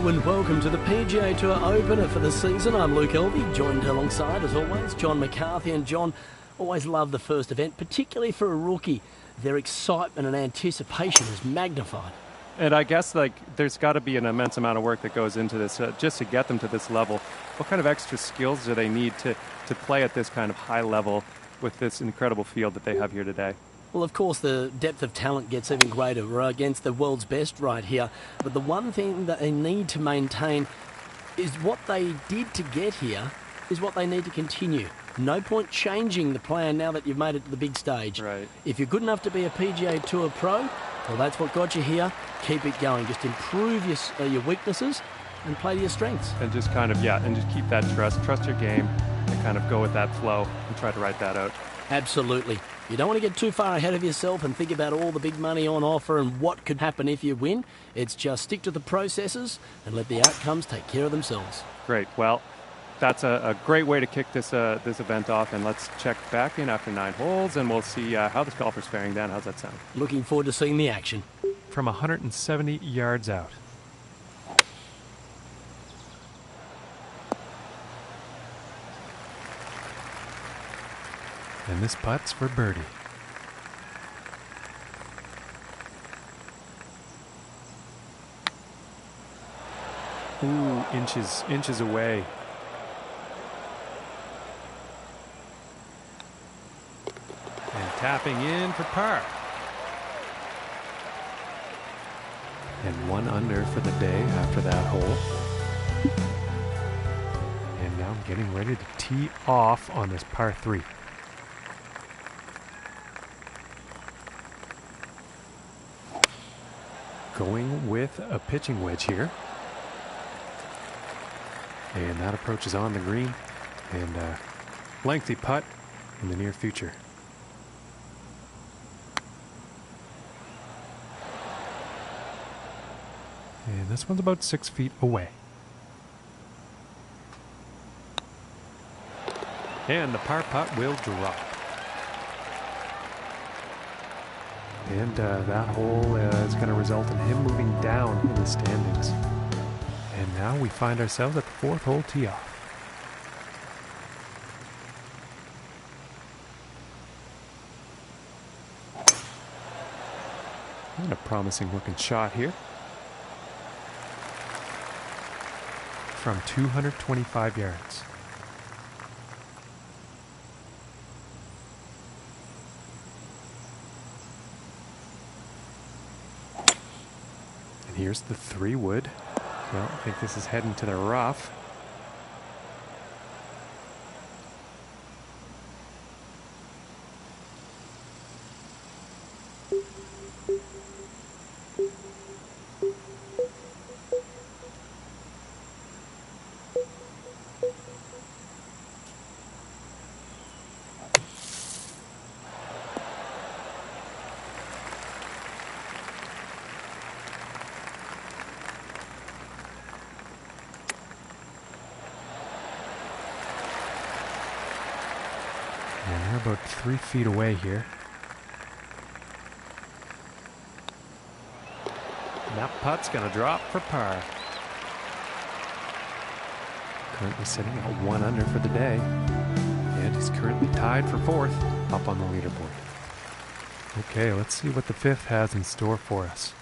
And welcome to the PGA Tour opener for the season. I'm Luke Elvey, joined alongside, as always, John McCarthy. And John, always love the first event, particularly for a rookie. Their excitement and anticipation is magnified. And I guess there's got to be an immense amount of work that goes into this just to get them to this level. What kind of extra skills do they need to play at this kind of high level with this incredible field that they have here today? Well, of course, the depth of talent gets even greater. We're against the world's best right here. But the one thing that they need to maintain is what they did to get here is what they need to continue. No point changing the plan now that you've made it to the big stage. Right. If you're good enough to be a PGA Tour pro, well, that's what got you here. Keep it going. Just improve your weaknesses and play to your strengths. And just kind of, and just keep that trust your game, and kind of go with that flow and try to write that out. Absolutely. You don't want to get too far ahead of yourself and think about all the big money on offer and what could happen if you win. It's just stick to the processes and let the outcomes take care of themselves. Great. Well, that's a great way to kick this event off. And let's check back in after 9 holes, and we'll see how this golfer's faring then. How's that sound? Looking forward to seeing the action. From 170 yards out. And this putt's for birdie. Ooh, inches away. And tapping in for par. And 1 under for the day after that hole. And now getting ready to tee off on this par 3. Going with a pitching wedge here. And that approach is on the green. And a lengthy putt in the near future. And this one's about 6 feet away. And the par putt will drop. And that hole is going to result in him moving down in the standings. And now we find ourselves at the 4th hole tee off. And a promising looking shot here. From 225 yards. And here's the 3-wood. Well, I think this is heading to the rough. And we're about 3 feet away here. And that putt's going to drop for par. Currently sitting at 1 under for the day. And he's currently tied for 4th up on the leaderboard. Okay, let's see what the 5th has in store for us.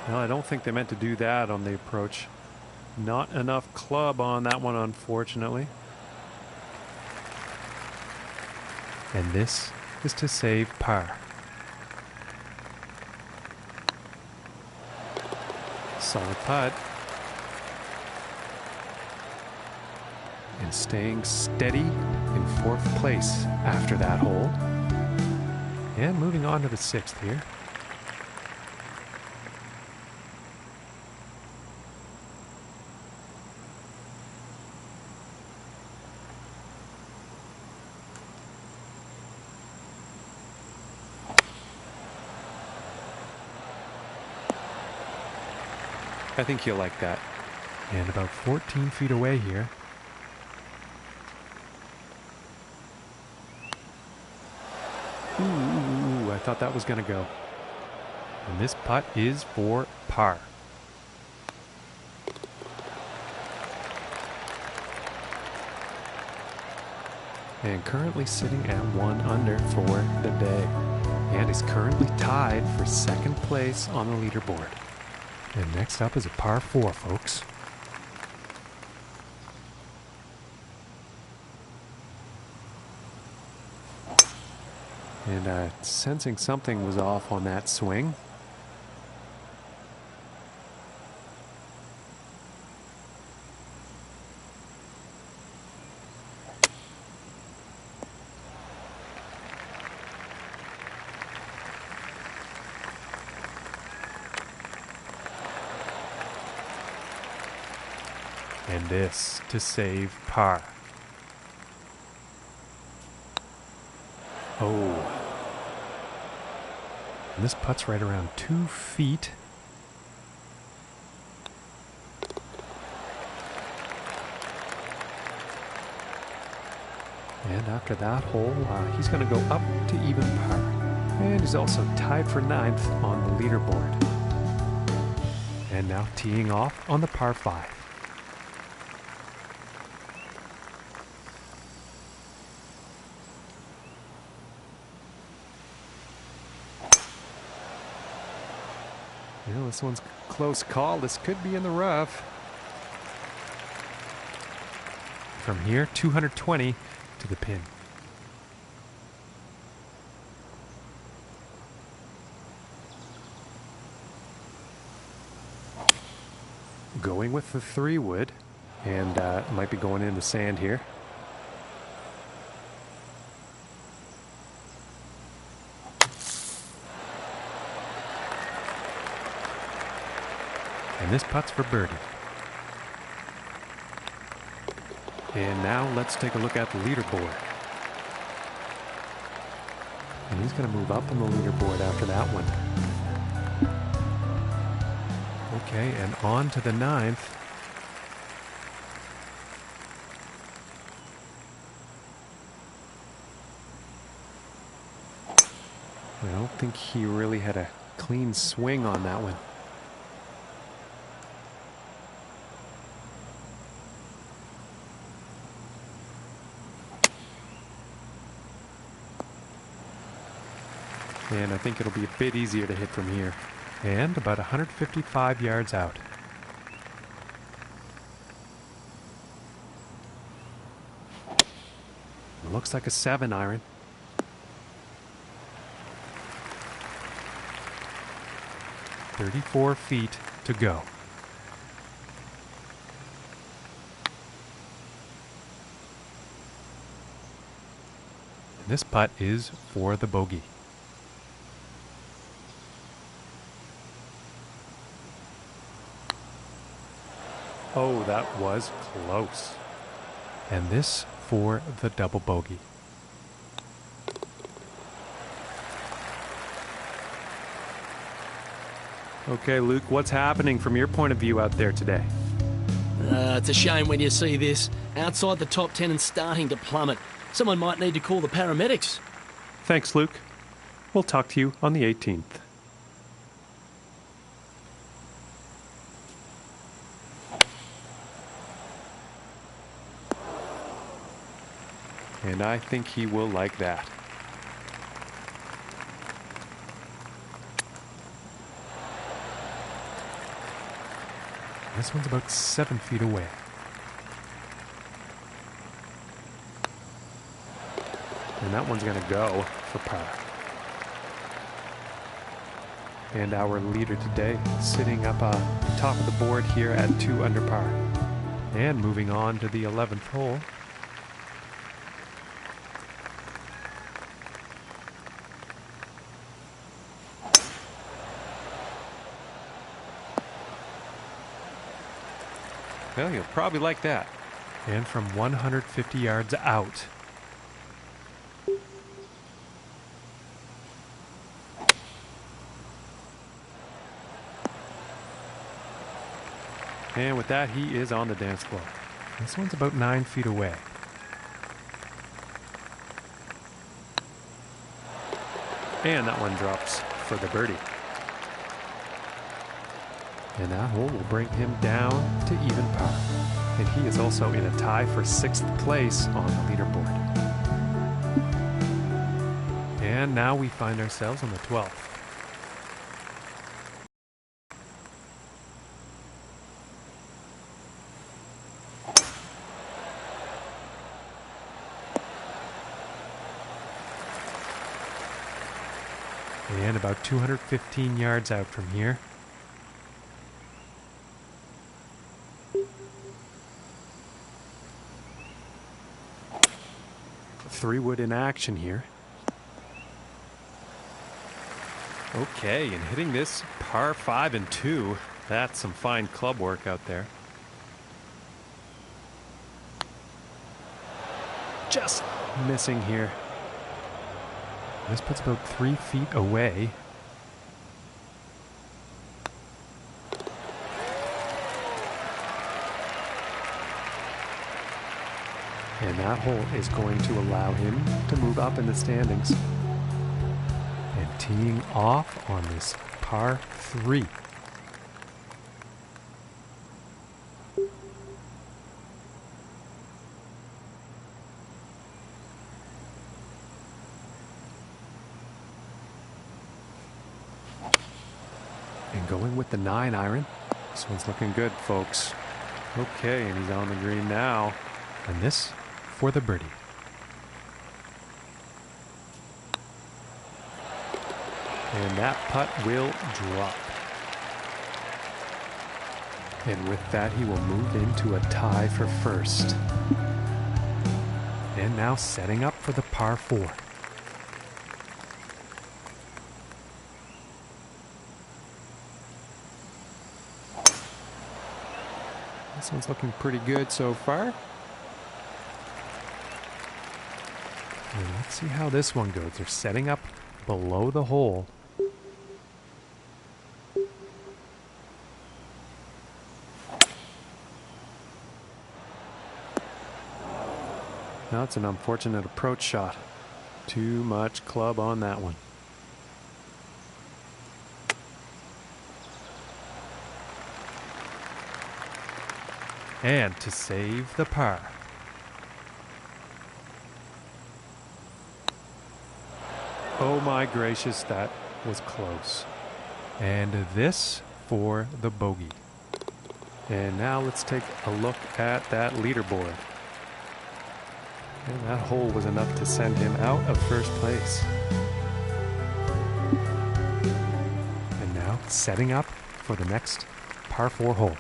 No, I don't think they meant to do that on the approach. Not enough club on that one, unfortunately. And this is to save par. Solid putt. And staying steady in 4th place after that hole. And moving on to the 6th here. I think he'll like that. And about 14 feet away here. Ooh, I thought that was going to go. And this putt is for par. And currently sitting at 1 under for the day. And he's currently tied for second place on the leaderboard. And next up is a par 4, folks. And sensing something was off on that swing. And this to save par. Oh. And this putt's right around 2 feet. And after that hole, he's going to go up to even par. And he's also tied for 9th on the leaderboard. And now teeing off on the par 5. This one's a close call. This could be in the rough. From here, 220 to the pin. Going with the 3-wood, and might be going in the sand here. And this putt's for birdie. And now let's take a look at the leaderboard. And he's going to move up on the leaderboard after that one. Okay, and on to the 9th. I don't think he really had a clean swing on that one. And I think it'll be a bit easier to hit from here. And about 155 yards out. It looks like a 7-iron. "34 feet to go." And this putt is for the bogey. Oh, that was close. And this for the double bogey. Okay, Luke, what's happening from your point of view out there today? It's a shame when you see this. Outside the top 10 and starting to plummet. Someone might need to call the paramedics. Thanks, Luke. We'll talk to you on the 18th. And I think he will like that. This one's about 7 feet away. And that one's going to go for par. And our leader today sitting up top of the board here at 2 under par. And moving on to the 11th hole. Well, you'll probably like that. And from 150 yards out. And with that, he is on the dance floor. This one's about 9 feet away. And that one drops for the birdie. And that hole will bring him down to even par. And he is also in a tie for 6th place on the leaderboard. And now we find ourselves on the 12th. And about 215 yards out from here. Three-wood in action here. Okay, and hitting this par 5 and 2. That's some fine club work out there. Just missing here. This puts about 3 feet away. And that hole is going to allow him to move up in the standings. And teeing off on this par 3. And going with the 9 iron. This one's looking good, folks. Okay, and he's on the green now. And this for the birdie. And that putt will drop. And with that, he will move into a tie for first. And now setting up for the par 4. This one's looking pretty good so far. And let's see how this one goes. They're setting up below the hole. Now it's an unfortunate approach shot. Too much club on that one. And to save the par. Oh my gracious, that was close. And this for the bogey. And now let's take a look at that leaderboard. And that hole was enough to send him out of first place. And now setting up for the next par 4 hole.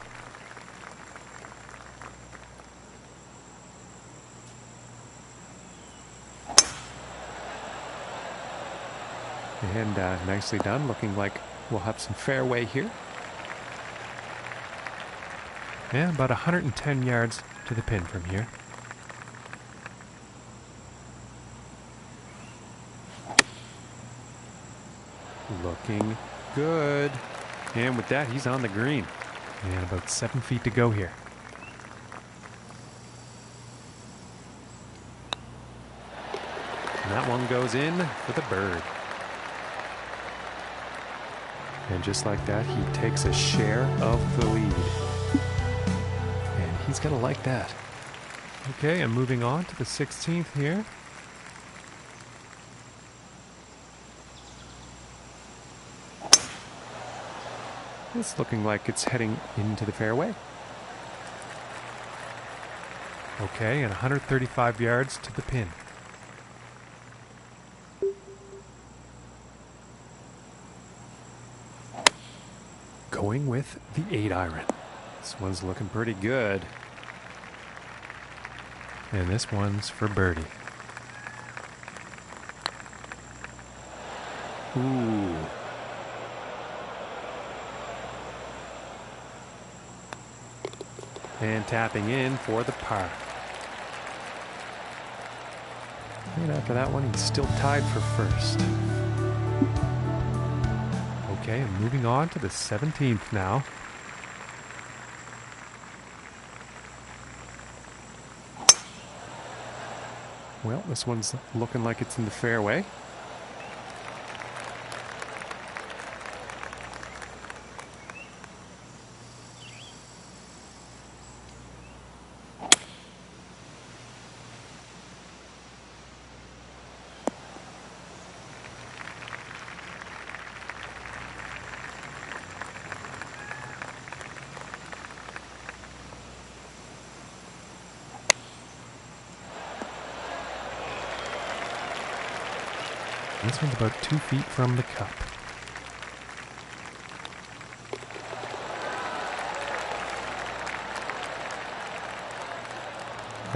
And nicely done, looking like we'll have some fairway here. And about 110 yards to the pin from here. Looking good. And with that, he's on the green. And about 7 feet to go here. And that one goes in for the bird. And just like that, he takes a share of the lead. And he's going to like that. Okay, and moving on to the 16th here. It's looking like it's heading into the fairway. Okay, and 135 yards to the pin. Going with the 8 iron. This one's looking pretty good. And this one's for birdie. Ooh. And tapping in for the par. And after that one, he's still tied for first. Okay, and moving on to the 17th now. Well, this one's looking like it's in the fairway. This one's about 2 feet from the cup.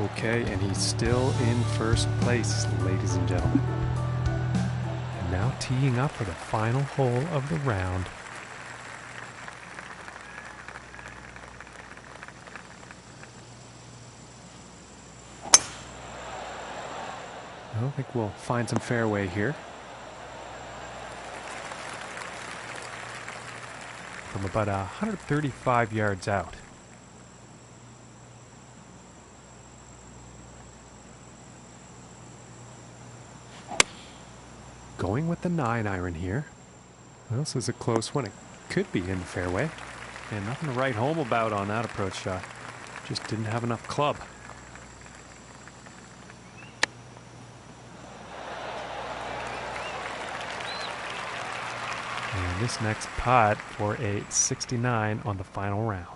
Okay, and he's still in first place, ladies and gentlemen. And now teeing up for the final hole of the round. I think we'll find some fairway here. From about 135 yards out. Going with the 9-iron here. Well, this is a close one. It could be in the fairway. And nothing to write home about on that approach shot. Just didn't have enough club. And this next putt for a 69 on the final round.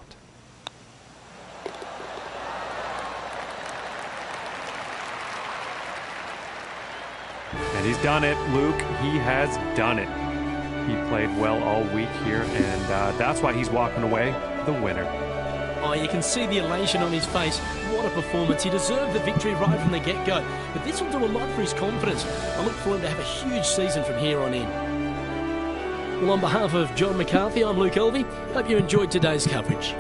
And he's done it, Luke. He has done it. He played well all week here, and that's why he's walking away the winner. Oh, you can see the elation on his face. What a performance. He deserved the victory right from the get-go. But this will do a lot for his confidence. I look for him to have a huge season from here on in. Well, on behalf of John McCarthy, I'm Luke Elvey. Hope you enjoyed today's coverage.